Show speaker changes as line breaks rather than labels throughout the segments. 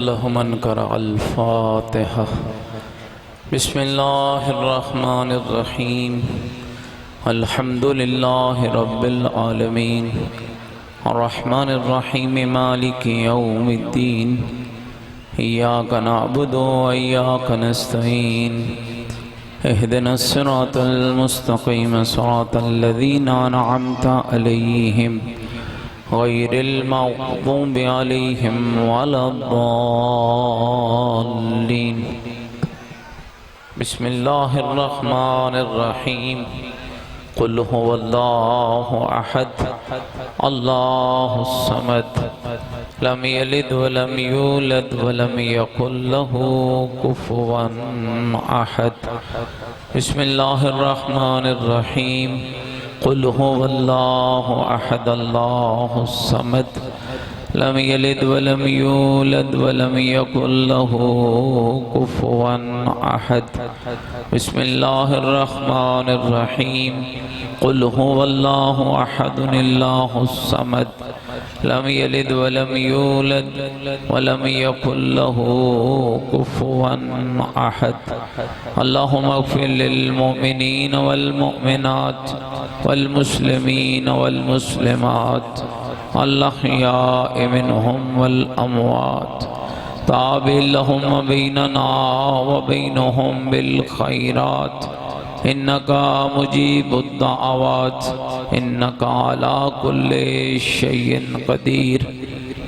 له من قرأ الفاتحة. بسم الله الرحمن الرحيم. الحمد لله رب العالمين الرحمن الرحيم مالك يوم الدين إياك نعبد وإياك نستعين اهدنا الصراط المستقيم صراط الذين أنعمت عليهم غير المغضوب عليهم ولا الضالين. بسم الله الرحمن الرحيم. قل هو الله أحد الله الصمد لم يلد ولم يولد ولم يكن له كفوا أحد. بسم الله الرحمن الرحيم. قل هو الله أحد الله الصمد لم يلد ولم يولد ولم يكن له كفوا أحد. بسم الله الرحمن الرحيم. قل هو الله أحد الله الصمد لم يلد ولم يولد ولم يكن له كفوا أحد. اللهم اغفر للمؤمنين والمؤمنات والمسلمين والمسلمات الأحياء منهم والأموات تابع لهم بيننا وبينهم بالخيرات إنك مجيب الدعوات إنك على كل شيء قدير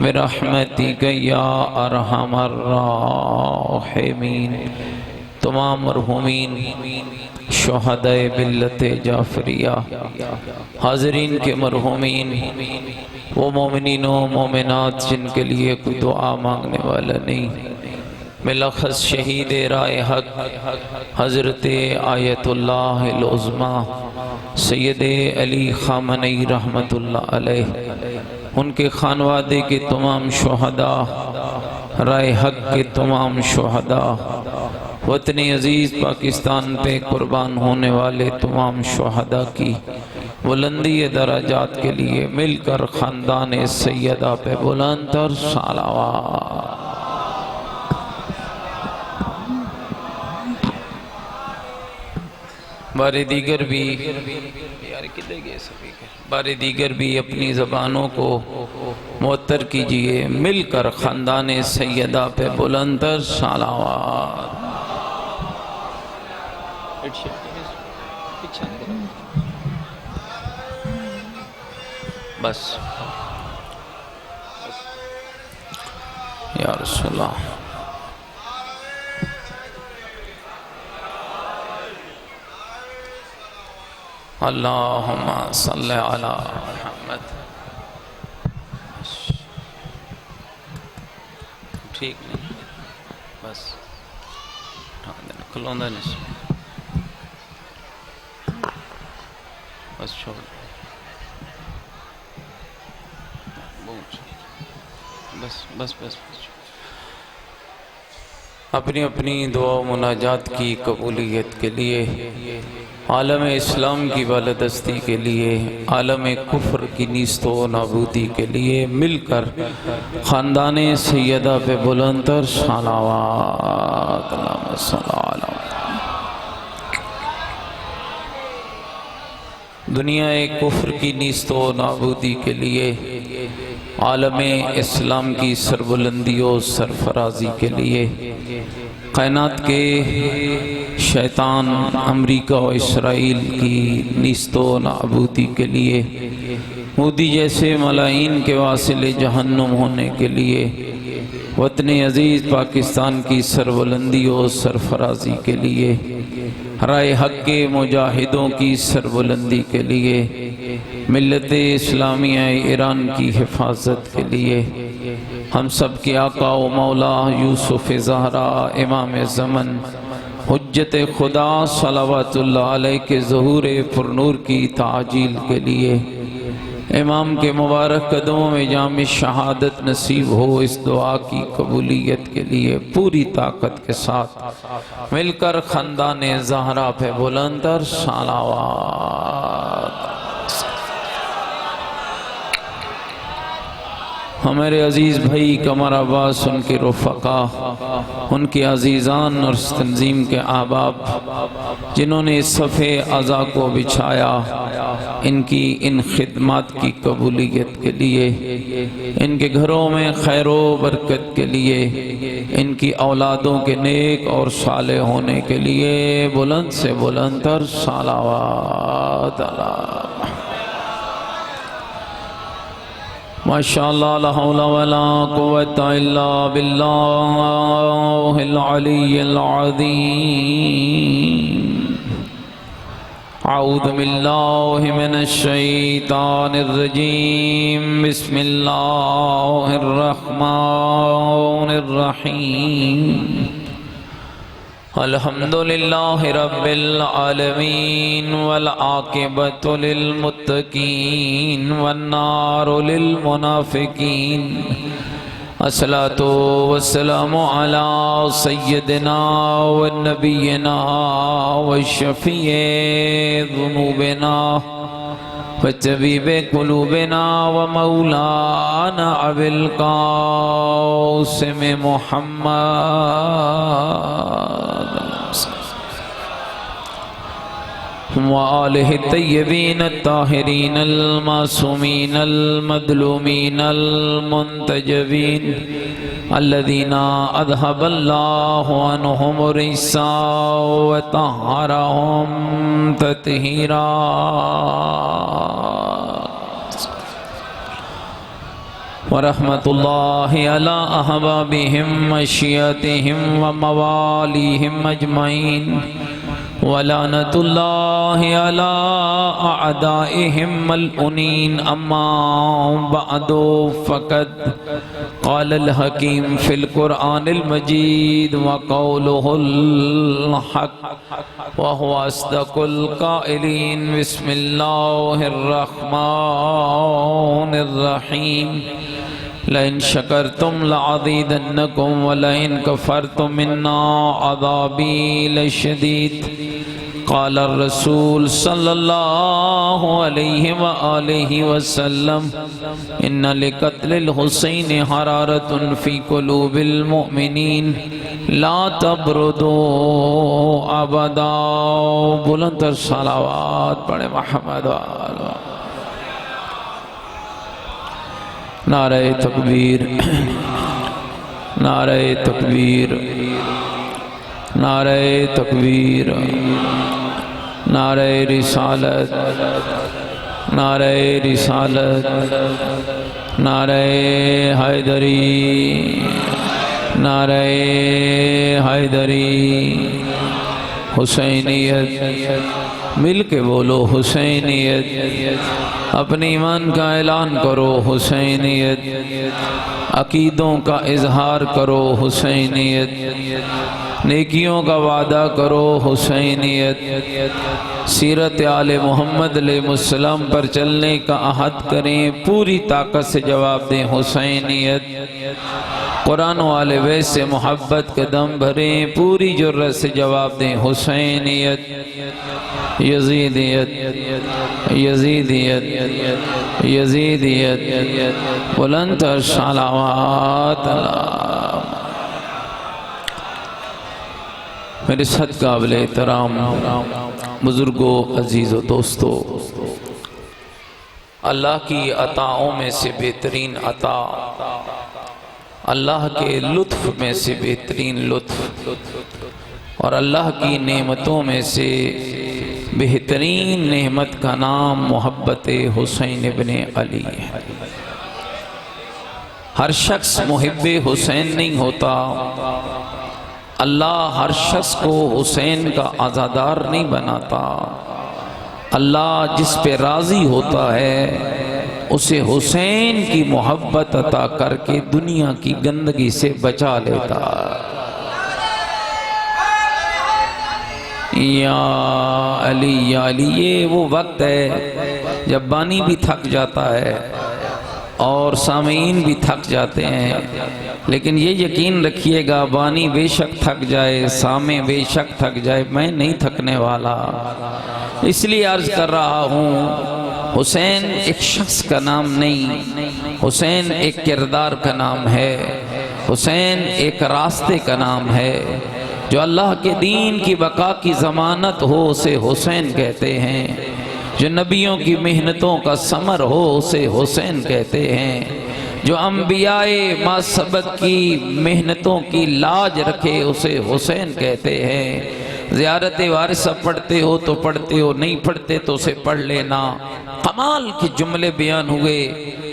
برحمتك يا أرحم الراحمين. تمام مرحومین شہدائے ملت جعفریہ حاضرین کے مرحومین وہ مومنین و مومنات جن کے لیے کوئی دعا مانگنے والا نہیں، ملخص شہید رائے حق حضرت آیت اللہ العظمیٰ سید علی خامنئی رحمت اللہ علیہ، ان کے خانوادے کے تمام شہداء، رائے حق کے تمام شہداء، وطن عزیز پاکستان پہ قربان ہونے والے تمام شہداء کی بلندی درجات کے لیے مل کر خاندان سیدہ پہ بلند تر صلوات. بار دیگر بھی اپنی زبانوں کو معطر کیجئے، مل کر خاندان سیدہ پہ بلند تر صلوات. بس یا رسول اللہ. اللہم صلی علی محمد. ٹھیک نہیں بس کھلوں دا نہیں بس چھوڑ بس بس بس اپنی اپنی دعا و مناجات کی قبولیت کے لیے، عالم اسلام کی بالادستی کے لیے، عالم کفر کی نیست و نابودی کے لیے مل کر خاندان سیدہ پہ بلند تر صلوات. اللہم صلی علی دنیا کفر کی نیست و نابودی کے لیے، عالم اسلام کی سربلندی و سرفرازی کے لیے، کائنات کے شیطان امریکہ و اسرائیل کی نیست و نابودی کے لیے، مودی جیسے ملائین کے واصل جہنم ہونے کے لیے، وطن عزیز پاکستان کی سربلندی و سرفرازی کے لیے، رائے حق کے مجاہدوں کی سربلندی کے لیے، ملت اسلامیہ ایران کی حفاظت کے لیے، ہم سب کے آقا و مولا یوسف زہرا امام زمن حجت خدا صلوات اللہ علیہ کے ظہور پرنور کی تعجیل کے لیے، امام کے مبارک قدموں میں جام شہادت نصیب ہو، اس دعا کی قبولیت کے لیے پوری طاقت کے ساتھ مل کر خاندان زہرا پہ بلند تر صلوات. ہمارے عزیز بھائی قمر عباس، ان کے رفقا، ان کے عزیزان اور اس تنظیم کے احباب جنہوں نے اس صفحے عزا کو بچھایا، ان کی ان خدمات کی قبولیت کے لیے، ان کے گھروں میں خیر و برکت کے لیے، ان کی اولادوں کے نیک اور صالح ہونے کے لیے بلند سے بلند تر صلوات علیہ ماشاءاللہ لا حول ولا قوة الا باللہ العلی العظیم۔ اعوذ باللہ من الشیطان الرجیم، بسم اللہ الرحمن الرحیم۔ الحمدللہ رب العالمین والعاقبۃ للمتقین والنار للمنافقین، الصلاۃ والسلام علی سیدنا ونبینا وشفیع ذنوبنا وطبیب قلوبنا ومولانا ابی القاسم محمد وآلہ الطیبین الطاہرین المعصومین المظلومین المنتجبین الذین اذھب اللہ عنہم الرجس وطہرہم تطہیرا۔ ورحمت اللہ علی احبابہم مشیتہم وموالیہم اجمعین، ولعنت اللہ علی اعدائہم ملعونین۔ اما بعد فقد قال الحکیم فی القرآن المجید وقولہ الحق وهو اصدق القائلین۔ بسم اللہ الرحمن الرحیم۔ لئن شکرتم لعزیدنکم ولئن کفرتم ان عذابی لشدید۔ قال الرسول صلی اللہ علیہ وآلہ وسلم ان لقتل الحسین حرارۃ فی قلوب المؤمنین لا تبردوا ابدا۔ بلند تر صلوات پڑھے محمد وآلہ۔ نعرہ تکبیر، نعرہ تکبیر، نعرہ تکبیر، نعرہ رسالت، نعرہ رسالت، نعرہ حیدری، نعرہ حیدری، حسینیت، مل کے بولو حسینیت، اپنے ایمان کا اعلان کرو حسینیت، عقیدوں کا اظہار کرو حسینیت، نیکیوں کا وعدہ کرو حسینیت، سیرت آل محمد علیہ السلام پر چلنے کا عہد کریں، پوری طاقت سے جواب دیں حسینیت، قرآن و آل بیت سے محبت کے دم بھریں، پوری جرأت سے جواب دیں حسینیت، یزیدیت، یزیدیت، یزیدیت، بلند تر صلوات اللہ۔ میرے ساتھ قابل احترام بزرگوں، عزیز و دوستو، اللہ کی عطاؤں میں سے بہترین عطا، اللہ کے لطف میں سے بہترین لطف، اور اللہ کی نعمتوں میں سے بہترین نعمت کا نام محبت حسین ابن علی ہے۔ ہر شخص محب حسین نہیں ہوتا، اللہ ہر شخص کو حسین کا عزادار نہیں بناتا، اللہ جس پہ راضی ہوتا ہے اسے حسین کی محبت عطا کر کے دنیا کی گندگی سے بچا لیتا۔ یا علی یا علی، یہ وہ وقت ہے جب بانی بھی تھک جاتا ہے اور سامعین بھی تھک جاتے ہیں، لیکن یہ یقین رکھیے گا بانی بے شک تھک جائے، سامع بے شک تھک جائے، میں نہیں تھکنے والا۔ اس لیے عرض کر رہا ہوں حسین ایک شخص کا نام نہیں، حسین ایک کردار کا نام ہے، حسین ایک راستے کا نام ہے۔ جو اللہ کے دین کی بقا کی ضمانت ہو اسے حسین کہتے ہیں، جو نبیوں کی محنتوں کا ثمر ہو اسے حسین کہتے ہیں، جو انبیاء ما سبق کی محنتوں کی لاج رکھے اسے حسین کہتے ہیں۔ زیارت وارثہ پڑھتے ہو تو پڑھتے ہو، نہیں پڑھتے تو اسے پڑھ لینا۔ کمال کے جملے بیان ہوئے،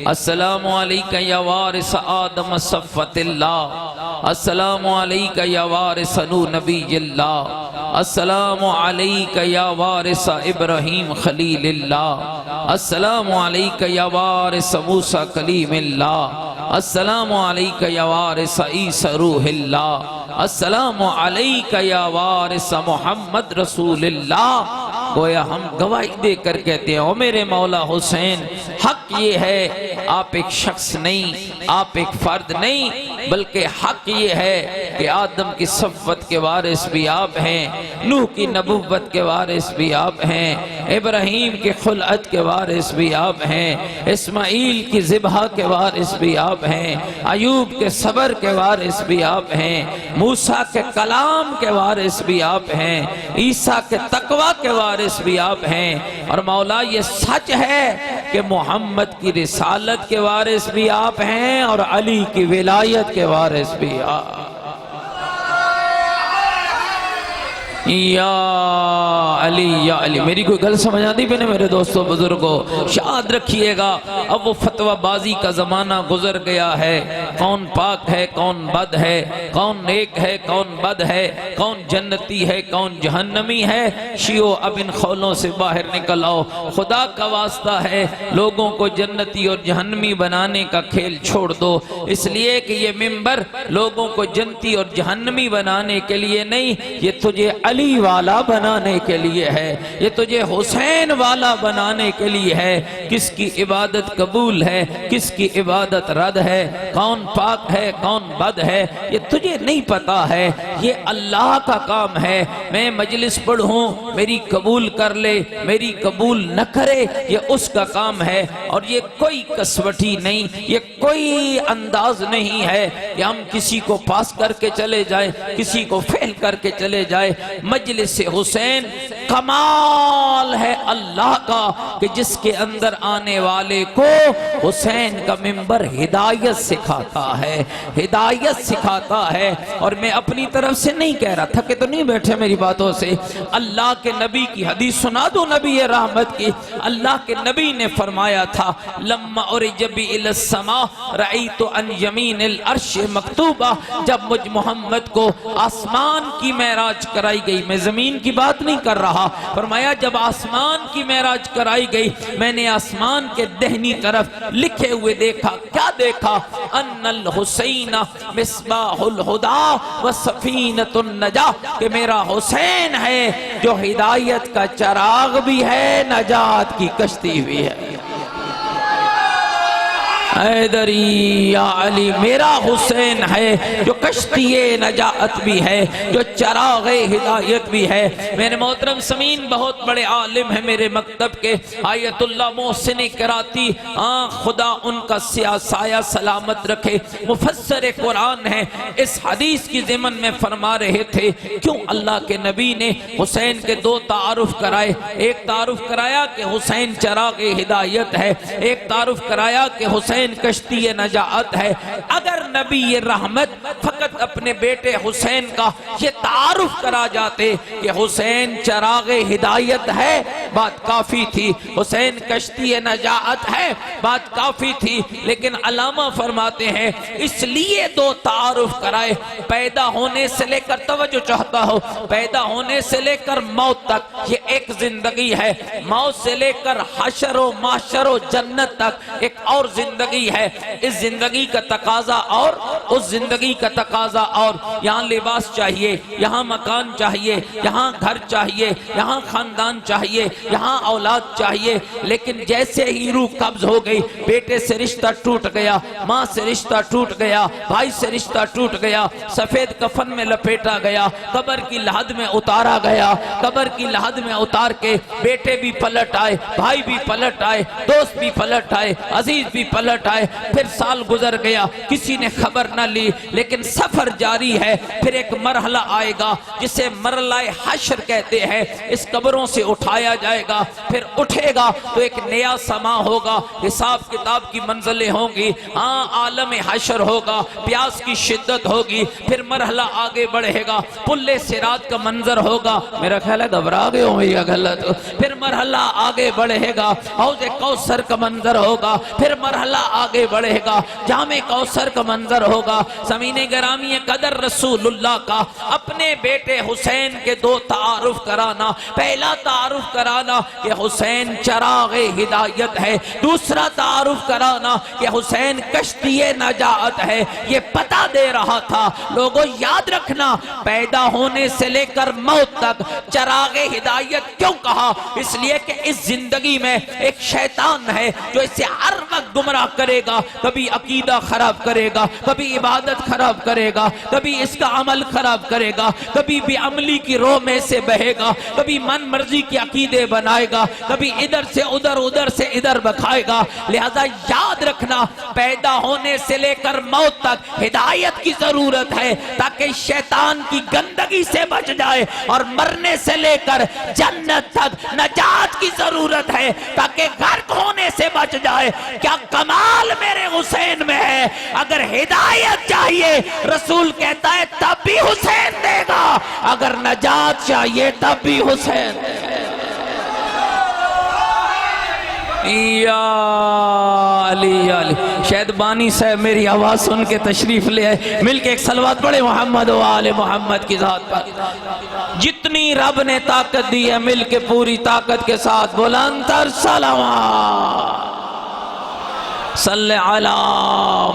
السلام علیکہ یا وارث آدم صفت اللہ، السلام علیکہ یا وارث نو نبی اللہ، السلام علیکہ یا وارث ابراہیم خلیل اللہ، السلام علیکہ یا وارث موسیٰ کلیم اللہ، السلام علیکہ یا وارث عیسیٰ روح اللہ، السلام علیکہ یا وارث محمد رسول اللہ۔ گویا ہم گواہی دے کر کہتے ہیں، او میرے مولا حسین، حق یہ ہے آپ ایک شخص نہیں، آپ ایک فرد نہیں، بلکہ حق یہ ہے کہ آدم کی صفت کے وارث بھی آپ ہیں، نوح کی نبوت کے وارث بھی آپ ہیں، ابراہیم کی خلعت کے وارث بھی آپ ہیں، اسماعیل کی ذبح کے وارث بھی آپ ہیں، ایوب کے صبر کے وارث بھی آپ ہیں، موسیٰ کے کلام کے وارث بھی آپ ہیں، عیسیٰ کے تقوی کے وارث بھی آپ ہیں، اور مولا یہ سچ ہے کہ محمد کی رسالت کے وارث بھی آپ ہیں اور علی کی ولایت کے وارث بھی آپ۔ یا علی یا علی، میری کوئی گل سمجھ آتی بھی نہیں میرے دوستوں بزرگوں؟ شاد رکھیے گا، اب وہ فتوہ بازی کا زمانہ گزر گیا ہے، کون پاک ہے کون بد ہے، کون نیک ہے کون بد ہے، کون جنتی ہے کون جہنمی ہے۔ شیعو اب ان خولوں سے باہر نکل آؤ، خدا کا واسطہ ہے لوگوں کو جنتی اور جہنمی بنانے کا کھیل چھوڑ دو، اس لیے کہ یہ منبر لوگوں کو جنتی اور جہنمی بنانے کے لیے نہیں، یہ تجھے علی والا بنانے کے لیے ہے، یہ تجھے حسین والا بنانے کے لیے ہے۔ کس کی عبادت قبول ہے کس کی عبادت رد ہے، کون پاک ہے کون بد ہے، یہ تجھے نہیں پتا ہے، یہ اللہ کا کام ہے۔ میں مجلس پڑھوں میری قبول کر لے میری قبول نہ کرے، یہ اس کا کام ہے، اور یہ کوئی کسوٹی نہیں، یہ کوئی انداز نہیں ہے کہ ہم کسی کو پاس کر کے چلے جائیں کسی کو فیل کر کے چلے جائیں۔ مجلس حسین کمال ہے اللہ کا کہ جس کے اندر آنے والے کو حسین کا منبر ہدایت سکھاتا ہے، ہدایت سکھاتا ہے۔ اور میں اپنی طرف سے نہیں کہہ رہا، تھکے تو نہیں بیٹھے میری باتوں سے، اللہ کے نبی کی حدیث سنا دو، نبی رحمت کی۔ اللہ کے نبی نے فرمایا تھا، لما عرج بی الی السماء رأیت ان یمین العرش مکتوبہ، جب مجھ محمد کو آسمان کی معراج کرائی گئی، میں زمین کی بات نہیں کر رہا، فرمایا جب آسمان کی معراج کرائی گئی میں نے آسمان کے دہنی طرف لکھے ہوئے دیکھا، کیا دیکھا؟ ان الحسین مصباح الہدی و سفینۃ النجاہ، کہ میرا حسین ہے جو ہدایت کا چراغ بھی ہے نجات کی کشتی بھی ہے۔ حیدری یا علی، میرا حسین ہے جو کشتی نجات بھی ہے، جو چراغ ہدایت بھی ہے۔ میرے محترم سمین بہت بڑے عالم ہیں میرے مکتب کے، آیت اللہ محسن کراتی، خدا ان کا سایہ سلامت رکھے، مفسر قرآن ہے، اس حدیث کی ضمن میں فرما رہے تھے کیوں اللہ کے نبی نے حسین کے دو تعارف کرائے، ایک تعارف کرایا کہ حسین چراغ ہدایت ہے، ایک تعارف کرایا کہ حسین کشتی نجات ہے۔ اگر نبی رحمت فقط اپنے بیٹے حسین کا یہ تعارف کرا جاتے کہ حسین چراغ ہدایت ہے، بات کافی تھی، حسین کشتی نجات ہے، بات کافی تھی، لیکن علامہ فرماتے ہیں اس لیے دو تعارف کرائے، پیدا ہونے سے لے کر، توجہ چاہتا ہو، پیدا ہونے سے لے کر موت تک یہ ایک زندگی ہے، موت سے لے کر حشر و محشر و جنت تک ایک اور زندگی ہے۔ اس زندگی کا تقاضا اور اس زندگی کا تقاضا اور، یہاں لباس چاہیے، یہاں مکان چاہیے، یہاں گھر چاہیے، یہاں خاندان چاہیے، یہاں اولاد چاہیے، لیکن جیسے ہی روح قبض ہو گئی، بیٹے سے رشتہ ٹوٹ گیا، ماں سے رشتہ ٹوٹ گیا، بھائی سے رشتہ ٹوٹ گیا، سفید کفن میں لپیٹا گیا، قبر کی لحد میں اتارا گیا، قبر کی لحد میں اتار کے بیٹے بھی پلٹ آئے، بھائی بھی پلٹ آئے، دوست بھی پلٹ آئے، عزیز بھی پلٹ آئے، پھر سال گزر گیا، کسی نے خبر نہ لی، لیکن سفر جاری ہے۔ پھر ایک مرحلہ آئے گا جسے مرحلہ حشر کہتے ہیں، اس قبروں سے اٹھایا جائے گا، پھر اٹھے گا تو ایک نیا سما ہوگا، حساب کتاب کی منزلیں ہوں گی، ہاں عالم حشر ہوگا، پیاس کی شدت ہوگی، پھر مرحلہ آگے بڑھے گا، پل صراط کا منظر ہوگا، میرا خیال ہے گھبرا گئے ہوں یا غلط، پھر مرحلہ آگے بڑھے گا، حوض کوثر کا منظر ہوگا، پھر مرحلہ آگے بڑھے گا، جام کوثر کا منظر ہوگا۔ سامعین گرامی قدر رسول اللہ کا اپنے بیٹے حسین کے دو تعارف کرانا، پہلا تعارف کرانا کہ حسین چراغ ہدایت ہے، دوسرا تعارف کرانا کہ حسین کشتی نجات ہے۔ یہ پتہ دے رہا تھا لوگوں یاد رکھنا، پیدا ہونے سے لے کر موت تک چراغ ہدایت کیوں کہا؟ اس لیے کہ اس زندگی میں ایک شیطان ہے جو اسے ہر وقت گمراہ کرے گا، کبھی عقیدہ خراب کرے گا، کبھی عبادت خراب کرے گا، کبھی اس کا عمل خراب کرے گا، کبھی بھی عملی کی روح میں سے بہے گا، کبھی من مرضی کی عقیدے بنائے گا، کبھی ادھر سے ادھر، ادھر سے ادھر بکھائے گا۔ لہذا یاد رکھنا، پیدا ہونے سے لے کر موت تک ہدایت کی ضرورت ہے تاکہ شیطان کی گندگی سے بچ جائے، اور مرنے سے لے کر جنت تک نجات کی ضرورت ہے تاکہ غرق ہونے سے بچ جائے۔ کیا کمال میرے حسین میں ہے! اگر ہدایت چاہیے رسول کہتا ہے تب بھی حسین دے گا، اگر نجات چاہیے تب بھی حسین دے گا۔ یا علی یا علی، شاید بانی صاحب میری آواز سن کے تشریف لے آئے، مل کے ایک صلوات پڑھے محمد و آل محمد کی ذات پر۔ جتنی رب نے طاقت دی ہے مل کے پوری طاقت کے ساتھ بلند تر صلوات صلی علی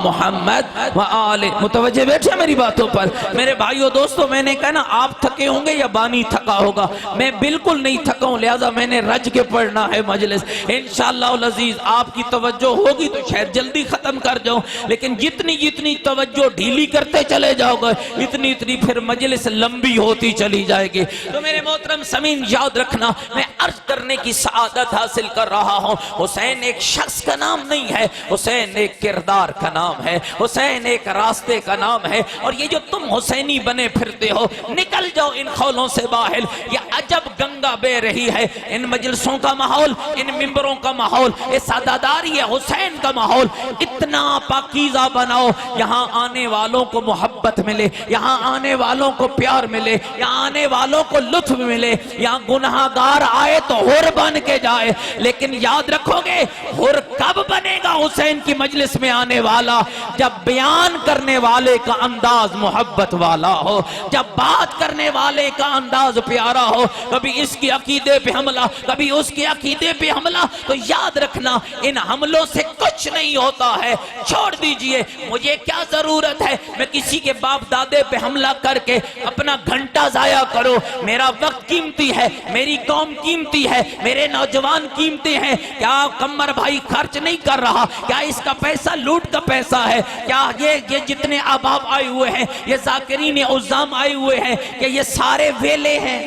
محمد و آل۔ متوجہ بیٹھے میری باتوں پر میرے بھائیو دوستو، میں نے کہا نا آپ تھکے ہوں گے یا بانی تھکا ہوگا، میں بالکل نہیں تھکا ہوں، لہذا میں نے رج کے پڑھنا ہے مجلس۔ انشاءاللہ العزیز آپ کی توجہ ہوگی تو شاید جلدی ختم کر جاؤں، لیکن جتنی جتنی توجہ ڈھیلی کرتے چلے جاؤ گے اتنی اتنی پھر مجلس لمبی ہوتی چلی جائے گی۔ تو میرے محترم سامعین یاد رکھنا، میں عرض کرنے کی سعادت حاصل کر رہا ہوں، حسین ایک شخص کا نام نہیں ہے، حسین ایک کردار کا نام ہے، حسین ایک راستے کا نام ہے، اور یہ جو تم حسینی بنے پھرتے ہو نکل جاؤ ان خولوں سے باہر۔ یہ عجب گنگا بہ رہی ہے، ان مجلسوں کا ماحول، ان ممبروں کا ماحول، یہ ساداداری حسین کا ماحول اتنا پاکیزہ بناؤ، یہاں آنے والوں کو محبت ملے، یہاں آنے والوں کو پیار ملے، یہاں آنے والوں کو لطف ملے، یہاں گناہگار آئے تو حر بن کے جائے۔ لیکن یاد رکھو گے حر کب بنے گا حسین کی مجلس میں آنے والا؟ جب بیان کرنے والے کا انداز محبت والا ہو، جب بات کرنے والے کا انداز پیارا ہو، کبھی اس کی عقیدے پہ حملہ، کبھی اس کی عقیدے پہ حملہ، تو یاد رکھنا ان حملوں سے کچھ نہیں ہوتا ہے، چھوڑ دیجئے۔ مجھے کیا ضرورت ہے میں کسی کے باپ دادے پہ حملہ کر کے اپنا گھنٹہ ضائع کرو؟ میرا وقت قیمتی ہے، میری قوم قیمتی ہے، میرے نوجوان قیمتی ہیں۔ کیا قمر بھائی خرچ نہیں کر رہا؟ کیا اس کا پیسہ لوٹ کا پیسہ ہے؟ کیا یہ جتنے احباب آئے ہوئے ہیں، یہ ذاکرین عظام آئے ہوئے ہیں، کہ یہ سارے ویلے ہیں؟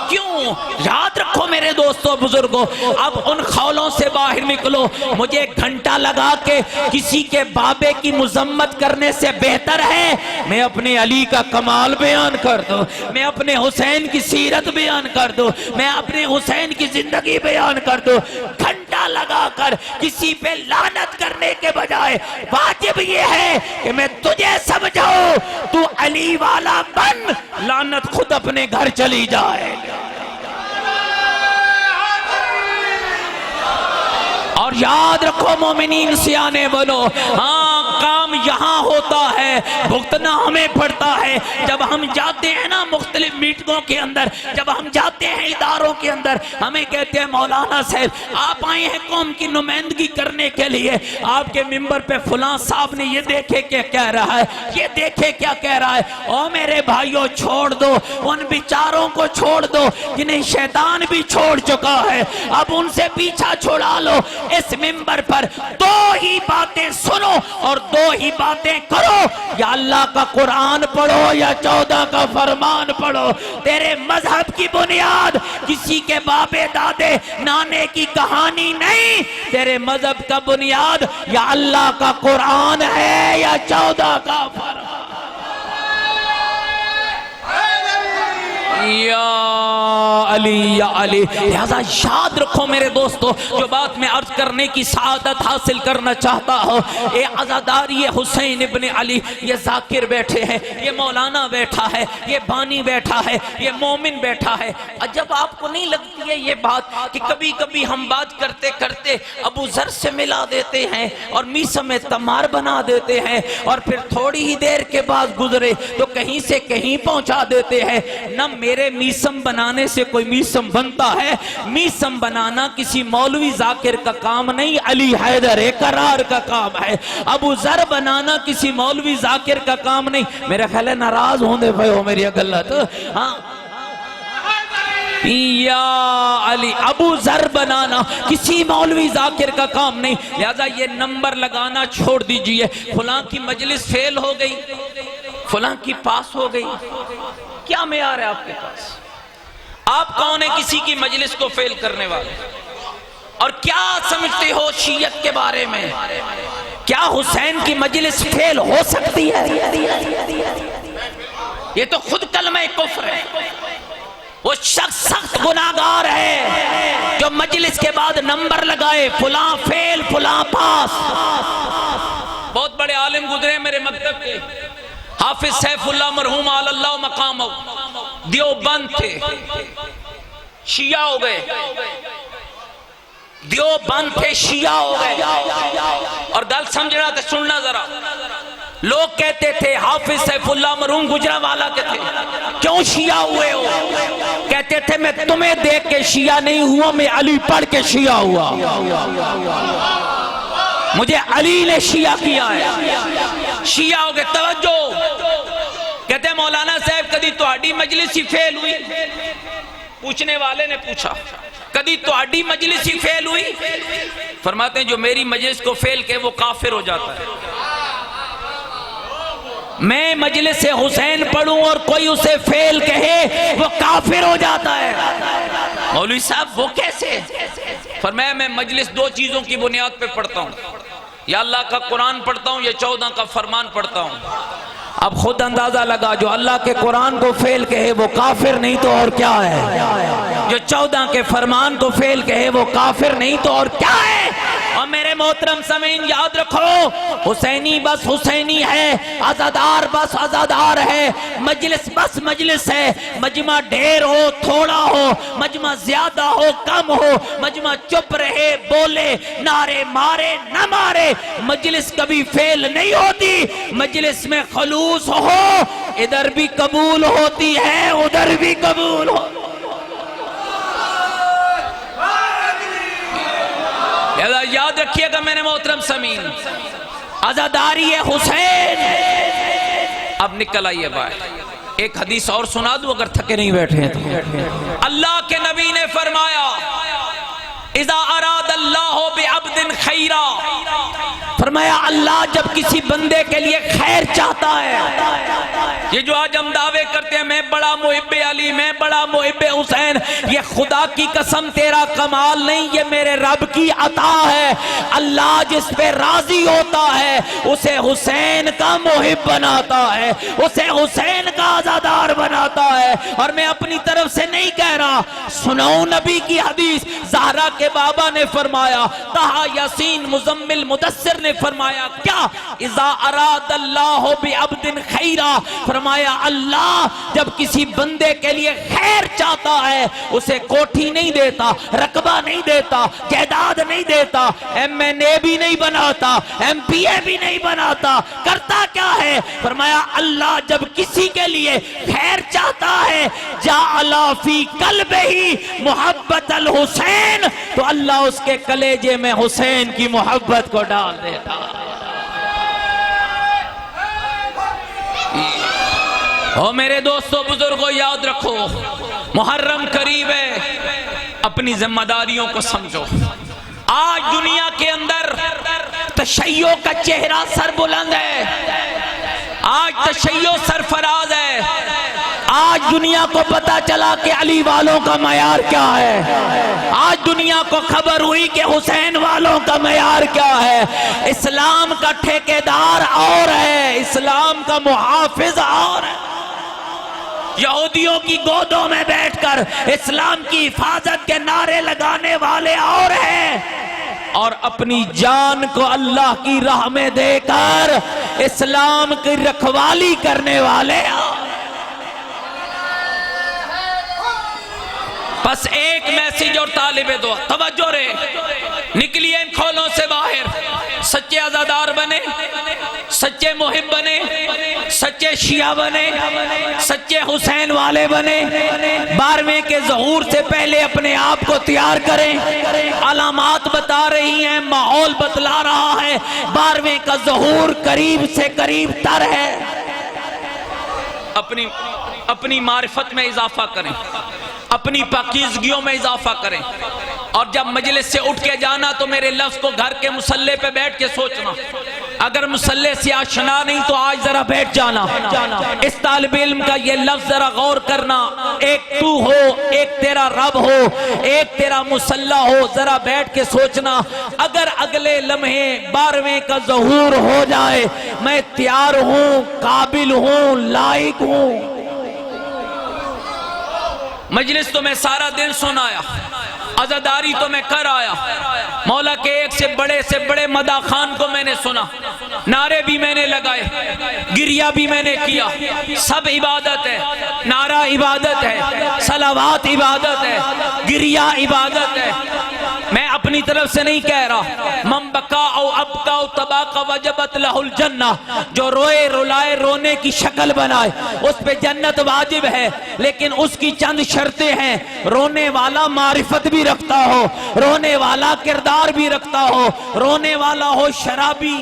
کیوں؟ یاد رکھو میرے دوستو بزرگوں، اب ان خولوں سے باہر نکلو۔ مجھے گھنٹہ لگا کے کسی کے بابے کی مذمت کرنے سے بہتر ہے میں اپنے علی کا کمال بیان کر دوں، میں اپنے حسین کی سیرت بیان کر دوں، میں اپنے حسین کی زندگی بیان کر دوں۔ گھنٹہ لگا کر کسی پہ لعنت کرنے کے بجائے واجب یہ ہے کہ میں تجھے سمجھاؤں تو علی والا بن، لعنت خود اپنے گھر چلی جائے۔ اور یاد رکھو مومنین سیانے بنو، ہاں مقام یہاں ہوتا ہے، بھگتنا ہمیں پڑتا ہے۔ جب ہم جاتے ہیں نا مختلف میٹنگوں کے اندر، جب ہم جاتے ہیں اداروں کے اندر، ہمیں کہتے ہیں مولانا صاحب آپ آئے ہیں قوم کی نمائندگی کرنے کے لیے، آپ کے ممبر پہ فلاں صاحب نے یہ دیکھے کیا کہہ رہا ہے، یہ دیکھے کیا کہہ رہا ہے۔ او میرے بھائیوں چھوڑ دو ان بیچاروں کو، چھوڑ دو جنہیں شیطان بھی چھوڑ چکا ہے، اب ان سے پیچھا چھڑا لو۔ اس ممبر پر دو ہی باتیں سنو اور دو ہی باتیں کرو، یا اللہ کا قرآن پڑھو یا 14 کا فرمان پڑھو۔ تیرے مذہب کی بنیاد کسی کے بابے دادے نانے کی کہانی نہیں، تیرے مذہب کا بنیاد یا اللہ کا قرآن ہے یا 14 کا فرمان۔ یا علی یا علی، لہذا یاد رکھو میرے دوستو، جو بات میں عرض کرنے کی سعادت حاصل کرنا چاہتا ہوں، اے عزاداری حسین ابن علی، یہ ذاکر بیٹھے ہیں، یہ مولانا بیٹھا ہے، یہ بانی بیٹھا ہے، یہ مومن بیٹھا ہے۔ جب آپ کو نہیں لگتی ہے یہ بات کہ کبھی کبھی ہم بات کرتے کرتے ابو ذر سے ملا دیتے ہیں اور میسم تمار بنا دیتے ہیں، اور پھر تھوڑی ہی دیر کے بعد گزرے تو کہیں سے کہیں پہنچا دیتے ہیں۔ نہ میرے میسم بنانے سے کوئی میسم بنتا ہے، میسم بنانا کسی مولوی ذاکر کا کام نہیں، علی حیدر اقرار کا کام ہے۔ ابو ذر بنانا کسی مولوی ذاکر کا کام نہیں۔ میرے خیال ہے ناراض ہوں دے بھائی ہو میری غلط، ہاں یا علی، ابو ذر بنانا کسی مولوی ذاکر کا کام نہیں۔ لہذا یہ نمبر لگانا چھوڑ دیجئے، فلاں کی مجلس فیل ہو گئی، فلاں کی پاس ہو گئی، کیا معیار ہے آپ کے پاس؟ آپ کون ہیں کسی کی مجلس کو فیل کرنے والے؟ اور کیا سمجھتے ہو شیعت کے بارے میں؟ کیا حسین کی مجلس فیل ہو سکتی ہے؟ یہ تو خود کلمہ کفر ہے۔ وہ شخص سخت گناہگار ہے جو مجلس کے بعد نمبر لگائے، فلاں فیل فلاں پاس۔ بہت بڑے عالم گزرے میرے مکتب کے، حافظ سیف اللہ مرحوم علی اللہ مقامہ، دیوبند تھے، شیعہ ہو گئے، دیوبند تھے شیعہ ہو گئے۔ اور گل سمجھنا تھا، سننا ذرا، لوگ کہتے تھے حافظ سیف اللہ مرحوم گجرانوالہ کے تھے، کیوں شیعہ ہوئے ہو؟ کہتے تھے میں تمہیں دیکھ کے شیعہ نہیں ہوا، میں علی پڑھ کے شیعہ ہوا، مجھے علی نے شیعہ کیا ہے۔ شیعہ ہو گئے، توجہ، کہتے ہیں مولانا صاحب کدی تہاڈی مجلس ہی فیل ہوئی؟ پوچھنے والے نے پوچھا کدی تہاڈی مجلس ہی فیل ہوئی؟ فرماتے ہیں جو میری مجلس کو فیل کہ وہ کافر ہو جاتا ہے۔ میں مجلس سے حسین پڑھوں اور کوئی اسے فیل کہے وہ کافر ہو جاتا ہے۔ مولوی صاحب وہ کیسے؟ فرمایا میں مجلس دو چیزوں کی بنیاد پہ پڑھتا ہوں، یا اللہ کا قرآن پڑھتا ہوں یا 14 کا فرمان پڑھتا ہوں۔ اب خود اندازہ لگا، جو اللہ کے قرآن کو فیل کہے وہ کافر نہیں تو اور کیا ہے، جو 14 کے فرمان کو فیل کہے وہ کافر نہیں تو اور کیا ہے۔ اور میرے محترم سامعین یاد رکھو، حسینی بس حسینی ہے، عزادار بس عزادار ہے، مجلس بس مجلس ہے۔ مجمع ڈھیر ہو تھوڑا ہو، مجمع زیادہ ہو کم ہو، مجمع چپ رہے بولے نعرے مارے نہ مارے، مجلس کبھی فیل نہیں ہوتی۔ مجلس میں خلوص ہو، ادھر بھی قبول ہوتی ہے ادھر بھی قبول ہو۔ یاد رکھیے گا میرے محترم سامعین، عزاداری حسین۔ اب نکل آئیے باہر، ایک حدیث اور سنا دوں اگر تھکے نہیں بیٹھے ہیں تو۔ اللہ کے نبی نے فرمایا اذا اراد اللہ بعبد خیرا، فرمایا اللہ جب کسی بندے کے لیے خیر چاہتا ہے، یہ جو آج ہم دعوے کرتے ہیں میں بڑا محب علی، میں بڑا محب حسین، یہ خدا کی قسم تیرا کمال نہیں، یہ میرے رب کی عطا ہے۔ اللہ جس پہ راضی ہوتا ہے اسے حسین کا محب بناتا ہے، اسے حسین کا عزادار بناتا ہے۔ اور میں اپنی طرف سے نہیں کہہ رہا، سناؤں نبی کی حدیث، زہرا کے بابا نے فرمایا، طہا یاسین مزمل مدثر نے نے فرمایا کیا؟ اذا اراد اللہ بعبد خیرا، فرمایا اللہ جب کسی بندے کے لیے خیر چاہتا ہے اسے کوٹھی نہیں دیتا، رقبہ نہیں دیتا، جائیداد نہیں دیتا، ایم این اے بھی نہیں بناتا، ایم پی اے بھی نہیں بناتا، کرتا کیا ہے؟ فرمایا اللہ جب کسی کے لیے خیر چاہتا ہے جعل فی قلبہ محبت الحسین، تو اللہ اس کے کلیجے میں حسین کی محبت کو ڈال دیتا۔ او میرے دوستو بزرگوں یاد رکھو، محرم قریب ہے، اپنی ذمہ داریوں کو سمجھو۔ آج دنیا کے اندر تشیع کا چہرہ سر بلند ہے، آج تشیع سرفراز ہے، آج دنیا کو پتا چلا کہ علی والوں کا معیار کیا ہے، آج دنیا کو خبر ہوئی کہ حسین والوں کا معیار کیا ہے۔ اسلام کا ٹھیکیدار اور ہے، اسلام کا محافظ اور ہے۔ یہودیوں کی گودوں میں بیٹھ کر اسلام کی حفاظت کے نعرے لگانے والے اور ہیں، اور اپنی جان کو اللہ کی راہ میں دے کر اسلام کی رکھوالی کرنے والے اور۔ بس ایک میسیج اور طالب دعا، توجہ رہے، نکلیے ان کھولوں سے باہر، سچے عزادار بنے، سچے محب بنے، سچے شیعہ بنے، سچے حسین والے بنے، 12ویں کے ظہور سے پہلے اپنے آپ کو تیار کریں۔ علامات بتا رہی ہیں، ماحول بتلا رہا ہے، 12ویں کا ظہور قریب سے قریب تر ہے۔ اپنی معرفت میں اضافہ کریں، اپنی پاکیزگیوں میں اضافہ کریں، اور جب مجلس سے اٹھ کے جانا تو میرے لفظ کو گھر کے مصلے پہ بیٹھ کے سوچنا، اگر مصلے سے آشنا نہیں تو آج ذرا بیٹھ جانا، اس طالب علم کا یہ لفظ ذرا غور کرنا، ایک تو ہو، ایک تیرا رب ہو، ایک تیرا مصلہ ہو، ذرا بیٹھ کے سوچنا اگر اگلے لمحے 12ویں کا ظہور ہو جائے میں تیار ہوں، قابل ہوں، لائق ہوں۔ مجلس تو میں سارا دن سنایا، عزاداری تو میں کر آیا، مولا کے ایک سے بڑے مداح خان کو میں نے سنا، نعرے بھی میں نے لگائے، گریہ بھی میں نے کیا، سب عبادت ہے، نعرہ عبادت ہے، صلوات عبادت ہے، گریہ عبادت ہے۔ میں اپنی طرف سے نہیں کہہ رہا، من بکا او ابکا او تباقا وجبت لہ الجنہ، جو روئے رلائے رونے کی شکل بنائے اس پہ جنت واجب ہے، لیکن اس کی چند شرطیں ہیں، رونے والا معرفت بھی رکھتا ہو، رونے والا کردار بھی رکھتا ہو، رونے والا ہو شرابی،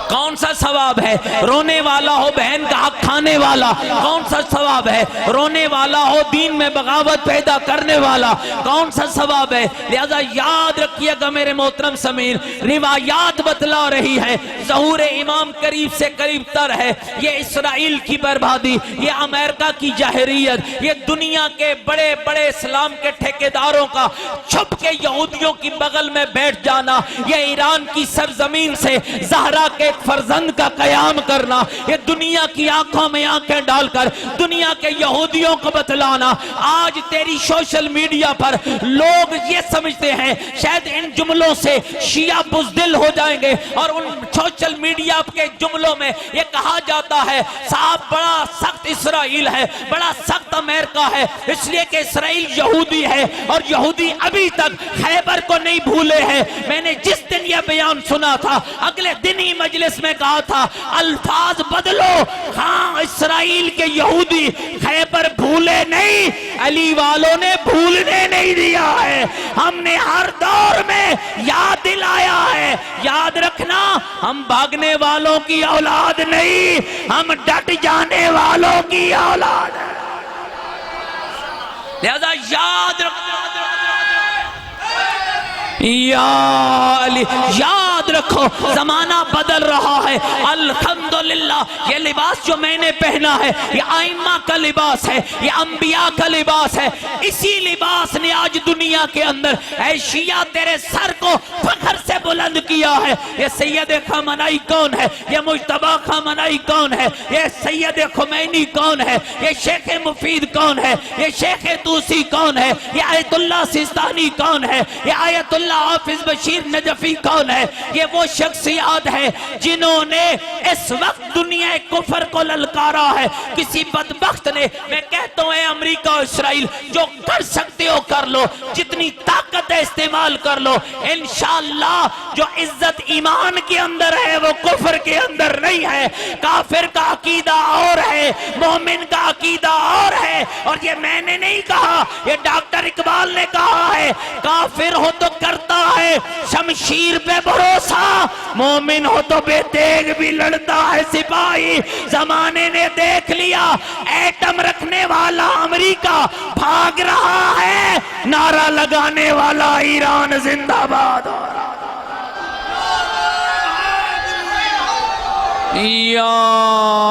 کون سا ثواب ہے؟ رونے والا ہو بہن کا حق کھانے والا، کون سا ثواب ہے؟ رونے والا ہو دین میں بغاوت پیدا کرنے والا، کون سا ثواب ہے؟ لہذا یاد رکھیے گا میرے محترم سمیر، روایات بتلا رہی ہے ظہور امام قریب سے قریب تر ہے۔ یہ اسرائیل کی بربادی، یہ امریکہ کی جاہریت، یہ دنیا کے بڑے بڑے اسلام کے ٹھیکیداروں کا چھپ کے یہودیوں کی بغل میں بیٹھ جانا، یہ ایران کی سرزمین سے زہرا کے فرزند کا قیام کرنا، یہ دنیا کی آنکھوں میں آنکھیں ڈال کر دنیا کے یہودیوں کو بتلانا۔ آج تیری سوشل میڈیا پر لوگ یہ سمجھتے ہیں شاید ان جملوں سے شیعہ بزدل ہو جائیں گے، اور ان سوشل میڈیا کے جملوں میں یہ کہا جاتا ہے صاحب بڑا سخت اسرائیل ہے، بڑا سخت امریکہ ہے، اس لیے کہ اسرائیل یہودی ہے، اور یہودی ابھی تک خیبر کو نہیں بھولے ہیں۔ میں نے جس دن یہ بیان سنا تھا اگلے دن ہی مجلس میں کہا تھا الفاظ بدلو، ہاں اسرائیل کے یہودی خیبر بھولے نہیں، علی والوں نے بھولنے نہیں دیا ہے، ہم نے ہر دور میں یاد دلایا ہے۔ یاد رکھنا ہم بھاگنے والوں کی اولاد نہیں، ہم ڈٹ جانے والوں کی اولاد ہے، لہذا یاد رکھنا یا علی، یاد یاد رکھو زمانہ بدل رہا ہے. الحمدللہ یہ لباس جو میں نے پہنا ہے یہ ائمہ کا لباس ہے, یہ انبیاء کا لباس ہے. اسی لباس نے آج دنیا کے اندر اے شیعہ تیرے سر کو فخر سے بلند کیا ہے. یہ سید خامنائی کون ہے, یہ مجتبی خامنائی کون ہے, یہ سید خمینی کون ہے, یہ شیخ مفید کون ہے, یہ شیخ توسی کون ہے, یہ آیت اللہ سیستانی کون ہے, یہ آیت اللہ حافظ بشیر نجفی کون ہے. یہ وہ شخصیات ہے جنہوں نے اس وقت دنیا کفر کو للکارا ہے. کسی بدبخت نے, میں کہتا ہوں اے امریکہ و اسرائیل, جو کر سکتے ہو کر لو, جتنی طاقت ہے استعمال کر لو. انشاءاللہ جو عزت ایمان کے اندر ہے وہ کفر کے اندر نہیں ہے. کافر کا عقیدہ اور ہے, مومن کا عقیدہ اور ہے. اور یہ میں نے نہیں کہا, یہ ڈاکٹر اقبال نے کہا ہے. کافر ہو تو کرتا ہے شمشیر پہ بھروسہ, مومن ہو تو بے تیغ بھی لڑتا ہے سپاہی. زمانے نے دیکھ لیا ایٹم رکھنے والا امریکہ بھاگ رہا ہے, نعرہ لگانے والا ایران زندہ باد. یا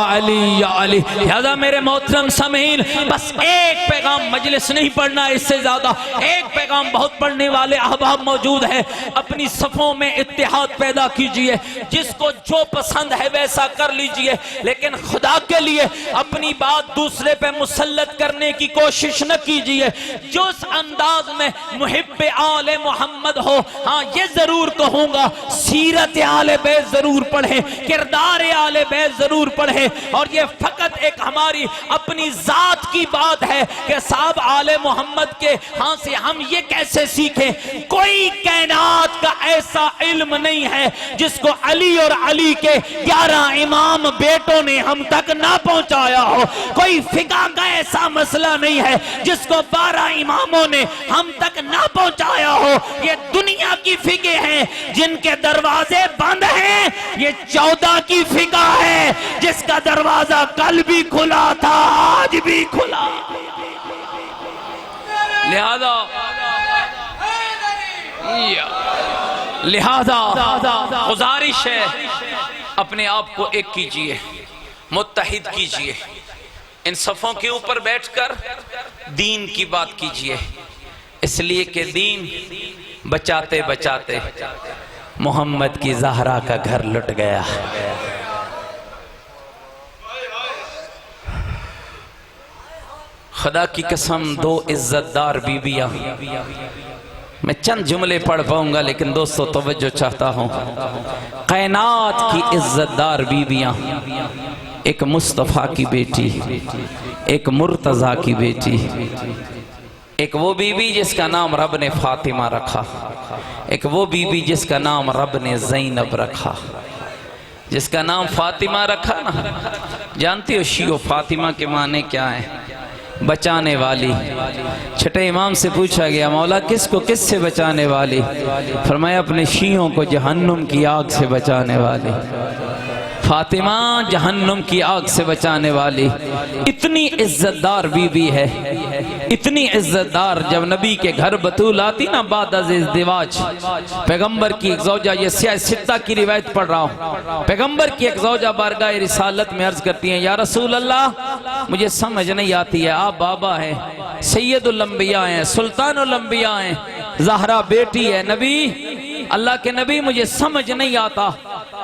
علی یا علی. لہذا میرے محترم سامعین, بس ایک پیغام, مجلس نہیں پڑھنا اس سے زیادہ, ایک پیغام. بہت پڑھنے والے احباب موجود ہیں, اپنی صفوں میں اتحاد پیدا کیجئے, جس کو جو پسند ہے ویسا کر لیجئے, لیکن خدا کے لیے اپنی بات دوسرے پہ مسلط کرنے کی کوشش نہ کیجئے. جو اس انداز میں محب آل محمد ہو, ہاں یہ ضرور کہوں گا سیرت آل بیت ضرور پڑھیں, کردار آل بیت ضرور پڑھیں. اور یہ فقط ایک ہماری اپنی ذات کی بات ہے کہ صاحب آل محمد کے ہاں سے ہم یہ کیسے سیکھیں. کوئی کائنات کا ایسا علم نہیں ہے جس کو علی اور علی کے 11 امام بیٹوں نے ہم تک نہ پہنچایا ہو. کوئی فقہ کا ایسا مسئلہ نہیں ہے جس کو 12 اماموں نے ہم تک نہ پہنچایا ہو. یہ دنیا کی فقہ ہیں جن کے دروازے بند ہیں, یہ 14 کی فقہ ہے جس کا دروازہ کل بھی کھلا تھا آج بھی کھلا. لہذا گزارش ہے, اپنے آپ کو ایک کیجئے, متحد کیجئے, ان صفوں کے اوپر بیٹھ کر دین کی بات کیجئے. اس لیے کہ دین بچاتے بچاتے محمد کی زہرا کا گھر لٹ گیا. خدا کی قسم 2 عزت دار بیویاں, میں چند جملے پڑھ پاؤں گا لیکن دوستو توجہ چاہتا ہوں. کائنات کی عزت دار بیویاں, ایک مصطفیٰ کی بیٹی, ایک مرتضیٰ کی بیٹی, ایک وہ بیوی جس کا نام رب نے فاطمہ رکھا, ایک وہ بیوی جس کا نام رب نے زینب رکھا. جس کا نام فاطمہ رکھا نا, جانتی ہو شیعو فاطمہ کے معنی کیا ہیں؟ بچانے والی. چھٹے امام سے پوچھا گیا مولا کس کو کس سے بچانے والی؟ فرمایا اپنے شیعوں کو جہنم کی آگ سے بچانے والی. فاطمہ جہنم کی آگ سے بچانے والی. اتنی عزت دار بیوی ہے, اتنی عزت دار. جب نبی کے گھر بطول آتی نا بعد از ازدواج, پیغمبر کی ایک زوجہ, یہ سیاہ ستہ کی روایت پڑھ رہا ہوں, پیغمبر کی ایک زوجہ بارگاہ رسالت میں عرض کرتی ہیں یا رسول اللہ مجھے سمجھ نہیں آتی ہے, آپ بابا ہیں, سید الانبیاء ہیں, سلطان الانبیاء ہیں, زہرا بیٹی ہے, نبی اللہ کے نبی, مجھے سمجھ نہیں آتا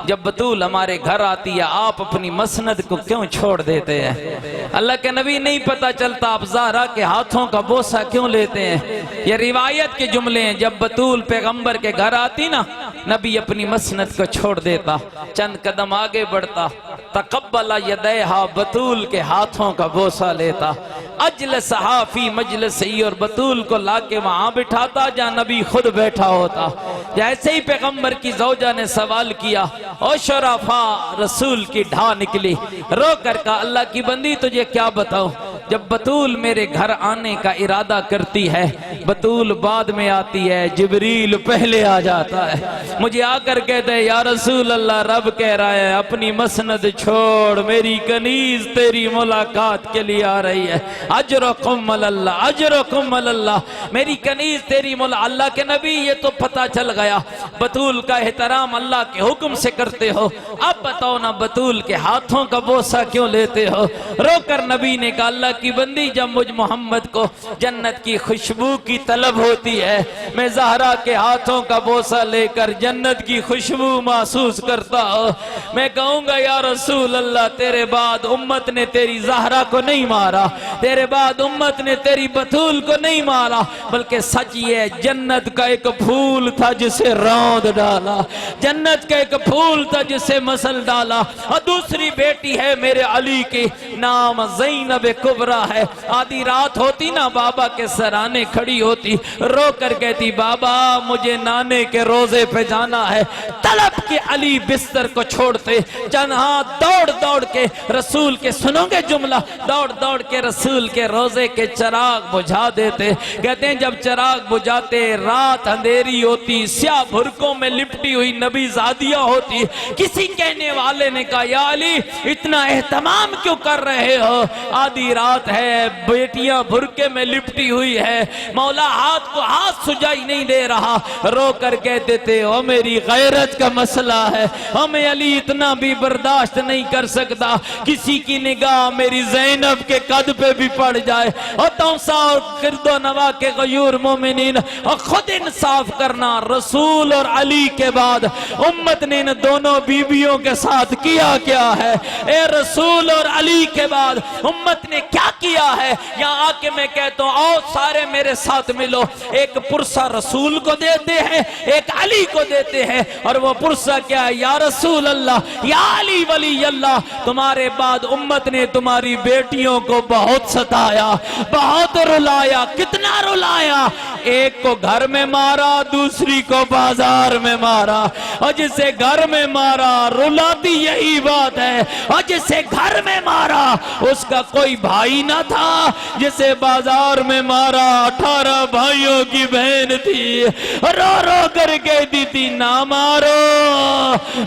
جب بطول ہمارے گھر آتی ہے آپ اپنی مسند کو کیوں چھوڑ دیتے ہیں؟ اللہ کے نبی نہیں پتا چلتا آپ زہرا کے ہاتھوں کا بوسہ کیوں لیتے ہیں؟ یہ روایت کے جملے ہیں. جب بطول پیغمبر کے گھر آتی نا, نبی اپنی مسند کو چھوڑ دیتا, چند قدم آگے بڑھتا, تقبل یدیہا, بطول کے ہاتھوں کا بوسہ لیتا, اجلسہا فی مجلسی, اور بطول کو لا کے وہاں بٹھاتا جہاں نبی خود بیٹھا ہوتا. جیسے ہی پیغمبر کی زوجہ نے سوال کیا, او شرفا, رسول کی ڈھا نکلی, رو کر کہا اللہ کی بندی تجھے کیا بتاؤں, جب بطول میرے گھر آنے کا ارادہ کرتی ہے, بطول بعد میں آتی ہے, جبریل پہلے آ جاتا ہے, مجھے آ کر کہتے ہیں یا رسول اللہ رب کہہ رہا ہے اپنی مسند چھوڑ, میری کنیز تیری ملاقات کے لیے آ رہی ہے. اجرکم اللہ اجرکم اللہ۔ میری کنیز تیری مولا، اللہ کے نبی یہ تو پتہ چل گیا بطول کا احترام اللہ کے حکم سے کرتے ہو، اب بتاؤ نا بطول کے ہاتھوں کا بوسہ کیوں لیتے ہو؟ رو کر نبی نے کہا اللہ کی بندی جب مجھ محمد کو جنت کی خوشبو کی طلب ہوتی ہے، میں زہرا کے ہاتھوں کا بوسہ لے کر جنت کی خوشبو محسوس کرتا ہوں۔ میں کہوں گا یا رسول اللہ تیرے بعد امت نے تیری زہرا کو نہیں مارا، تیرے بعد امت نے تیری بطول کو نہیں مارا، بلکہ سچ یہ جنت کا ایک پھول تھا جسے روند ڈالا، جنت کا ایک پھول تھا جسے مسل ڈالا۔ اور دوسری بیٹی ہے میرے علی کی، نام زینب کبریٰ ہے۔ آدھی رات ہوتی نا بابا کے سرانے کھڑی ہوتی، رو کر کہتی بابا مجھے نانے کے روزے پہ جانا ہے۔ طلب کے علی بستر کو چھوڑتے جہاں دوڑ دوڑ کے رسول کے، سنو گے جملہ، دوڑ دوڑ کے رسول کے روزے کے چراغ بجھا دیتے۔ کہتے ہیں جب چراغ بجھاتے رات اندھیری ہوتی، سیاہ بھرکوں میں لپٹی ہوئی نبی زادیاں ہوتی۔ کسی کہنے والے نے کہا یا علی اتنا اہتمام کیوں کر رہے ہو؟ آدھی رات ہے، بیٹیاں بھرکے میں لپٹی ہوئی ہے، مولا ہاتھ کو ہاتھ سجائی نہیں دے رہا۔ رو کر کہتے تھے او میری غیرت کا مسئلہ ہے، ہمیں علی اتنا بھی برداشت نہیں کر سکتا کسی کی نگاہ میری زینب کے قد پہ بھی پڑ جائے۔ اور توسا اور گرد و نواح کے غیور مومنین، اور خود انصاف کرنا، رسول اور علی کے بعد امت نے ان دونوں بیویوں کے ساتھ کیا کیا ہے؟ اے رسول اور علی کے بعد امت نے کیا کیا ہے؟ یہاں آ کے میں کہتا ہوں آؤ سارے میرے ساتھ ملو، ایک پرسہ رسول کو دیتے ہیں، ایک علی کو دیتے ہیں، اور وہ پرسہ کیا ہے؟ یا رسول اللہ یا علی ولی اللہ، تمہارے بعد امت نے تمہاری بیٹیوں کو بہت ستایا، بہت رلایا۔ کتنا رلایا؟ ایک کو گھر میں مارا، دوسری کو بازار میں مارا، اور جسے گھر میں مارا رلاتی یہی بات ہے، اور جسے گھر میں مارا اس کا کوئی بھائی نہ تھا، جسے بازار میں مارا 18 بھائیوں کی بہن تھی، رو رو کر کہتی تھی نہ مارو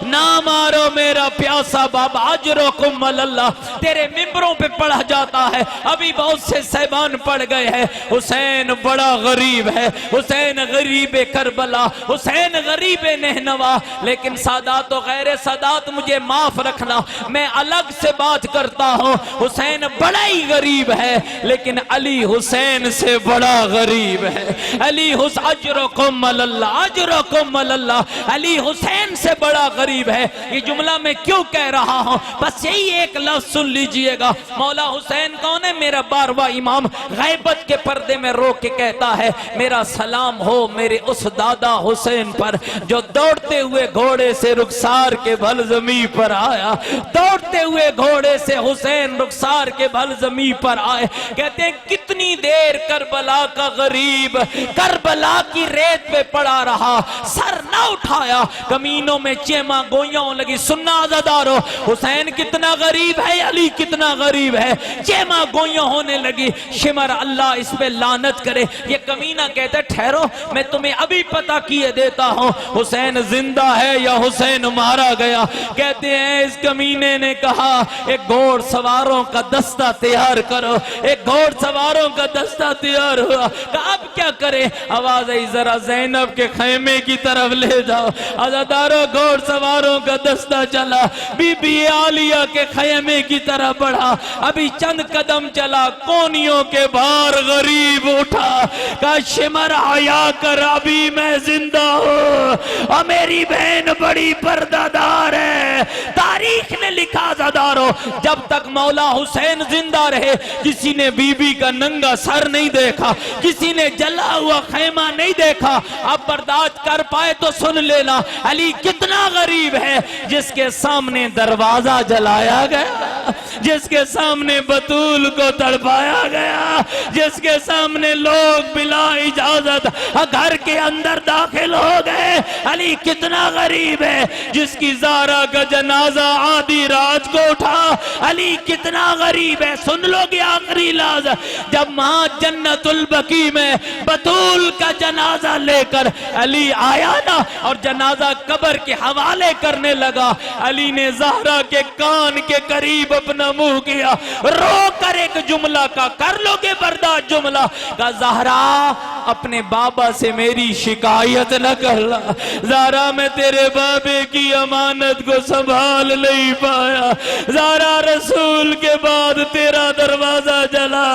نہ مارو میرا پیاسا بابا۔ اجرکم اللہ تیرے ممبروں پہ پڑھا جاتا ہے، ابھی بہت سے صاحبان پڑھ گئے ہیں، حسین بڑا غریب ہے، حسین غریب کربلا، حسین غریب نہنوا، لیکن سادات و غیر سادات مجھے معاف رکھنا، میں الگ سے بات کرتا ہوں۔ حسین بڑا ہی غریب ہے، لیکن علی حسین سے بڑا غریب ہے۔ علی حسین اجرکم اللہ اجرکم اللہ، علی حسین سے بڑا غریب ہے۔ یہ جملہ میں کیوں کہہ رہا ہوں؟ بس یہی ایک لفظ سن لیجئے گا۔ مولا حسین کون ہے؟ میرا 12واں امام غیبت کے پردے میں رو کے کہتا ہے میرا سلام ہو میرے اس دادا حسین پر جو دوڑتے ہوئے گھوڑے سے رخسار کے بھل زمین پر آیا، دوڑتے ہوئے گھوڑے سے حسین رخسار کے بھل زمین پر آئے۔ کہتے ہیں کتنی دیر کربلا کا غریب کربلا کی ریت پہ پڑا رہا، سر نہ اٹھایا، کمینوں میں چیما گوئیاں لگی۔ سننا عزادارو، حسین کتنا غریب ہے، علی کتنا غریب ہے، چیما گوئیاں ہونے لگی۔ شمر اللہ اس پہ لعنت کرے، یہ کمینہ کہتا ہے ٹھہرو میں تمہیں ابھی پتہ کیے دیتا ہوں حسین زندہ ہے یا حسین مارا گیا۔ کہتے ہیں اس کمینے نے کہا ایک گھوڑ سواروں کا دستہ تیار کرو، ایک گھوڑ سواروں کا دستہ تیار ہوا۔ کہا اب کیا کرے؟ آواز آئی ذرا زینب کے خیمے کی طرف لے جاؤ۔ عزادارو گھوڑ سواروں کا دستہ چلا، بی بی عالیہ کے خیمے کی طرف بڑھا، ابھی چند قدم چلا کونیوں کے بار غریب اٹھا، کہا شمر حیا کر ابھی میں زندہ ہوں، اور میری بہن بڑی پردہ دار ہے۔ تاریخ نے لکھا عزادارو جب تک مولا حسین زندہ رہے کسی نے بی بی کا ننگا سر نہیں دیکھا، کسی نے جلا ہوا خیمہ نہیں دیکھا۔ اب برداشت کر پائے تو سن لینا علی کتنا غریب ہے، جس کے سامنے دروازہ جلایا گیا، جس کے سامنے بطول کو تڑپایا گیا، جس کے سامنے لوگ بلا اجازت گھر کے اندر داخل ہو گئے۔ علی کتنا غریب ہے، جس کی زہرا کا جنازہ آدھی رات کو اٹھا۔ علی کتنا غریب ہے، سن لو گے آخری لاز، جب ماں جنت البقیع میں بطول کا جنازہ لے کر علی آیا نا اور جنازہ قبر کے حوالے کرنے لگا، علی نے زہرا کے کان کے قریب قریب اپنا منہ کیا، رو کر ایک جملہ کا، کر لو گے برداشت جملہ کا، زہرا اپنے بابا سے میری شکایت نہ کرنا، زہرا میں تیرے بابے کی امانت کو سنبھال نہیں پایا، زہرا رسول کے بعد تیرا دروازہ جلا،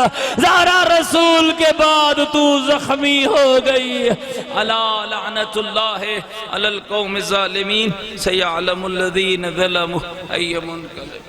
زہرا رسول کے بعد تو زخمی ہو گئی، الا لعنت اللہ علی القوم الظالمین سیعلم الذین ظلموا ای منقلب۔